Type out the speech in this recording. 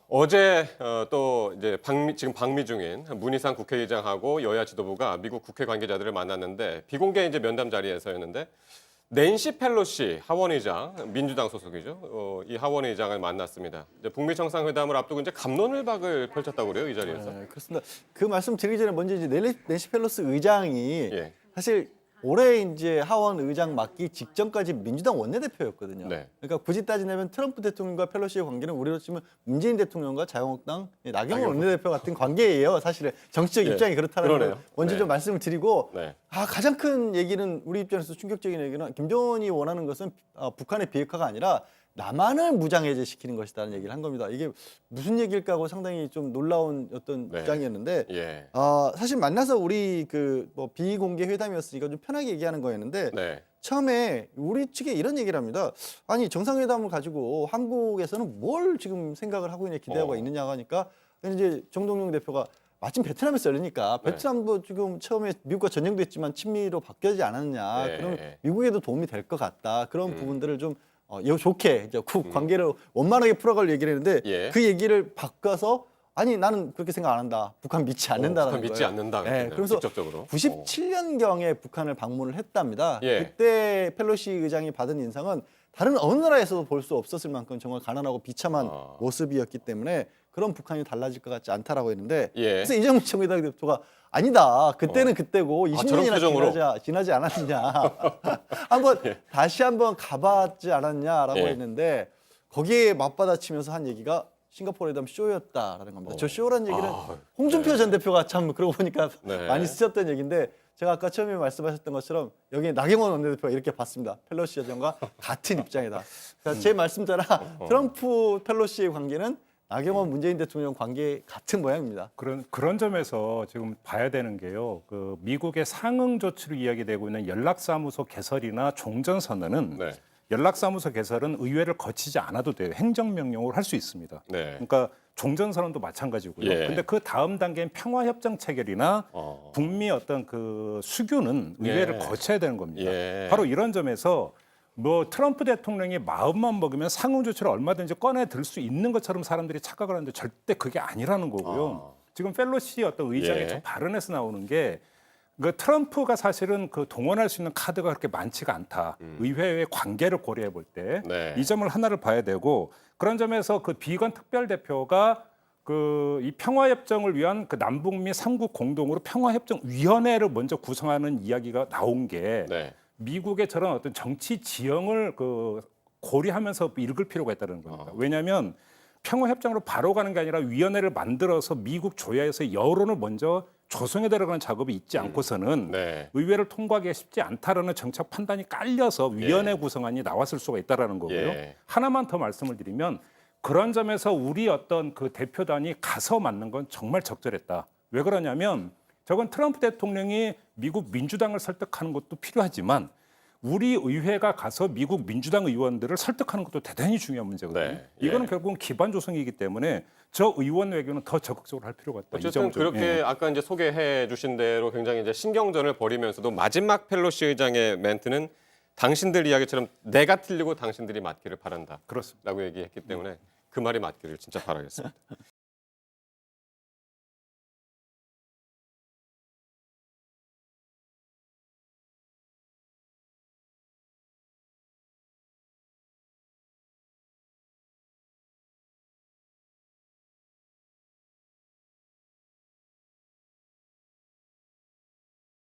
어제 또 이제 지금 방미 중인 문희상 국회의장하고 여야 지도부가 미국 국회 관계자들을 만났는데 비공개 이제 면담 자리에서였는데 낸시 펠로시 하원의장 민주당 소속이죠. 이 하원의장을 만났습니다. 이제 북미 정상회담을 앞두고 이제 갑론을박을 펼쳤다고 그래요 이 자리에서. 네, 그렇습니다. 그 말씀 드리기 전에 먼저 이제 낸시 펠로시 의장이 예. 사실 올해 이제 하원 의장 맡기 직전까지 민주당 원내대표였거든요. 네. 그러니까 굳이 따지자면 트럼프 대통령과 펠로시의 관계는 우리로 치면 문재인 대통령과 자유한국당 나경원 나경원. 원내대표 같은 관계예요. 사실은 정치적 예, 입장이 그렇다는 걸 그러네요. 먼저 네. 좀 말씀을 드리고 네. 가장 큰 얘기는 우리 입장에서 충격적인 얘기는 김정은이 원하는 것은 북한의 비핵화가 아니라 남한을 무장해제시키는 것이다는 얘기를 한 겁니다. 이게 무슨 얘기일까 하고 상당히 좀 놀라운 어떤 네. 주장이었는데 예. 사실 만나서 우리 그 뭐 비공개 회담이었으니까 좀 편하게 얘기하는 거였는데 네. 처음에 우리 측에 이런 얘기를 합니다. 아니 정상회담을 가지고 한국에서는 뭘 지금 생각을 하고 있냐 기대하고 있느냐고 하니까 이제 정동영 대표가 마침 베트남에서 열리니까 네. 베트남도 지금 처음에 미국과 전쟁도 했지만 친미로 바뀌지 않았느냐. 네. 그럼 미국에도 도움이 될 것 같다. 그런 부분들을 좀 좋게 이제 관계를 원만하게 풀어갈 얘기를 했는데 예. 그 얘기를 바꿔서 아니 나는 그렇게 생각 안 한다. 북한 믿지 않는다라는 북한 믿지 거예요. 않는다. 네, 그랬네요, 그래서 직접적으로. 97년경에 북한을 방문을 했답니다. 예. 그때 펠로시 의장이 받은 인상은 다른 어느 나라에서도 볼 수 없었을 만큼 정말 가난하고 비참한 모습이었기 때문에 그런 북한이 달라질 것 같지 않다라고 했는데 예. 그래서 이정미 정의당 대표가 아니다. 그때는 그때고 저런 20년이나 표정으로? 지나지 않았느냐. 한번 다시 한번 가봤지 않았냐라고 예. 했는데 거기에 맞받아치면서 한 얘기가 싱가포르 회담 쇼였다라는 겁니다. 저 쇼라는 얘기는 홍준표 전 대표가 참 그러고 보니까 네. 많이 쓰셨던 얘기인데 제가 아까 처음에 말씀하셨던 것처럼 여기 나경원 원내대표가 이렇게 봤습니다. 펠로시 여정과 같은 입장이다. 그러니까 제 말씀대로 트럼프 펠로시의 관계는 나경원 문재인 대통령 관계 같은 모양입니다. 그런 점에서 지금 봐야 되는 게요. 그 미국의 상응 조치로 이야기되고 있는 연락사무소 개설이나 종전선언은 네. 연락사무소 개설은 의회를 거치지 않아도 돼요. 행정명령으로 할 수 있습니다. 네. 그러니까 종전선언도 마찬가지고요. 예. 근데 그 다음 단계인 평화협정 체결이나 북미 어떤 그 수교는 의회를 예. 거쳐야 되는 겁니다. 예. 바로 이런 점에서 뭐 트럼프 대통령이 마음만 먹으면 상응 조치를 얼마든지 꺼내 들 수 있는 것처럼 사람들이 착각을 하는데 절대 그게 아니라는 거고요. 지금 펠로시 어떤 의장의 예. 저 발언에서 나오는 게 그 트럼프가 사실은 그 동원할 수 있는 카드가 그렇게 많지가 않다. 의회의 관계를 고려해 볼 때 이 네. 점을 하나를 봐야 되고 그런 점에서 그 비건 특별 대표가 그 이 평화협정을 위한 그 남북미 3국 공동으로 평화협정위원회를 먼저 구성하는 이야기가 나온 게 네. 미국의 저런 어떤 정치 지형을 그 고려하면서 읽을 필요가 있다는 겁니다. 왜냐하면 평화협정으로 바로 가는 게 아니라 위원회를 만들어서 미국 조야에서 여론을 먼저 조성해 들어가는 작업이 있지 않고서는 네. 의회를 통과하기가 쉽지 않다라는 정책 판단이 깔려서 위원회 구성안이 나왔을 수가 있다라는 거고요. 예. 하나만 더 말씀을 드리면 그런 점에서 우리 어떤 그 대표단이 가서 맞는 건 정말 적절했다. 왜 그러냐면 저건 트럼프 대통령이 미국 민주당을 설득하는 것도 필요하지만 우리 의회가 가서 미국 민주당 의원들을 설득하는 것도 대단히 중요한 문제거든요. 네. 이거는 예. 결국은 기반 조성이기 때문에 저 의원 외교는 더 적극적으로 할 필요가 있다. 이 어쨌든 점 좀, 그렇게 예. 아까 이제 소개해 주신 대로 굉장히 이제 신경전을 벌이면서도 마지막 펠로시 의장의 멘트는 당신들 이야기처럼 내가 틀리고 당신들이 맞기를 바란다. 그렇습니다. 라고 얘기했기 때문에 그 말이 맞기를 진짜 바라겠습니다.